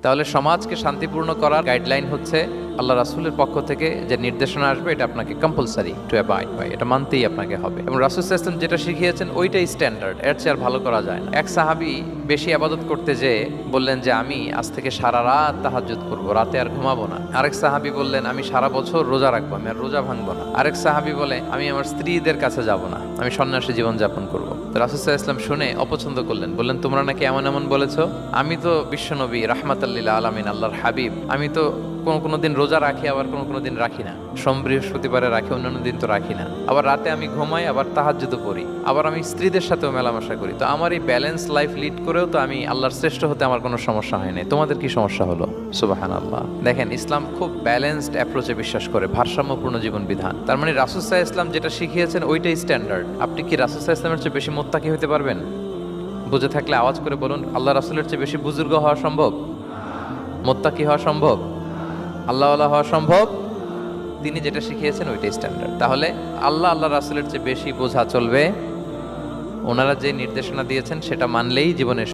তাহলে সমাজকে শান্তিপূর্ণ করার গাইডলাইন হচ্ছে আল্লাহ রাসূলের পক্ষ থেকে যে নির্দেশনা আসবে এটা আপনাকে কম্পালসারি টু অ্যাবাইড বাই, এটা মানতেই আপনাকে হবে। এবং রাসূল সাল্লাল্লাহু আলাইহি ওয়াসাল্লাম যেটা শিখিয়েছেন ওইটাই স্ট্যান্ডার্ড, এর চেয়ে আর ভালো করা যায় না। এক সাহাবী বেশি ইবাদত করতে যেয়ে বললেন যে আমি আজ থেকে সারা রাত তাহাজ্জুদ করব, রাতে আর ঘুমাবো না। আরেক সাহাবী বললেন আমি সারা বছর রোজা রাখবো, আমি আর রোজা ভাঙবো না। আরেক সাহাবী বলে আমি আমার স্ত্রীদের কাছে যাব না, আমি সন্ন্যাসী জীবন যাপন করব। তো রাসূল সাল্লাল্লাহু আলাইহি ওয়াসাল্লাম শুনে অপছন্দ করলেন, বললেন তোমরা নাকি এমন এমন বলেছো, আমি তো বিশ্বনবী রাহমাতাল লিল আলামিন, আল্লাহর হাবিব, আমি তো কোনো দিন রোজা রাখি, আবার কোনো দিন রাখি না। সোম বৃহস্পতিবারে রাখি, অন্যান্য দিন তো রাখি না। আবার রাতে আমি ঘুমাই, আবার তাহাজ্জুদও পড়ি, আবার আমি স্ত্রীদের সাথেও মেলামেশা করি। তো আমার এই ব্যালেন্স লাইফ লিড করেও তো আমি আল্লাহর শ্রেষ্ঠ হতে আমার কোনো সমস্যা হয় নাই, তোমাদের কি সমস্যা হলো? সুবহানাল্লাহ। দেখেন, ইসলাম খুব ব্যালেন্সড অ্যাপ্রোচে বিশ্বাস করে, ভারসাম্যপূর্ণ জীবন বিধান। তার মানে রাসূল সাল্লাল্লাহু আলাইহি ওয়াসাল্লাম যেটা শিখিয়েছেন ওইটাই স্ট্যান্ডার্ড। আপনি কি রাসূল সাল্লাল্লাহু আলাইহি ওয়াসাল্লামের চেয়ে বেশি মুত্তাকি হতে পারবেন? বুঝে থাকলে আওয়াজ করে বলুন, আল্লাহ রাসূলের চেয়ে বেশি বুজুর্গ হওয়া সম্ভব? মুত্তাকি হওয়া সম্ভব? আল্লাহওয়ালা হওয়া সম্ভব? তিনি যেটা শিখিয়েছেন ওইটাই স্ট্যান্ডার্ড। তাহলে আল্লাহ রাসূলের চেয়ে বেশি বোঝা চলবে, ওনারা যে নির্দেশনা দিয়েছেন সেটা মানলেই জীবনে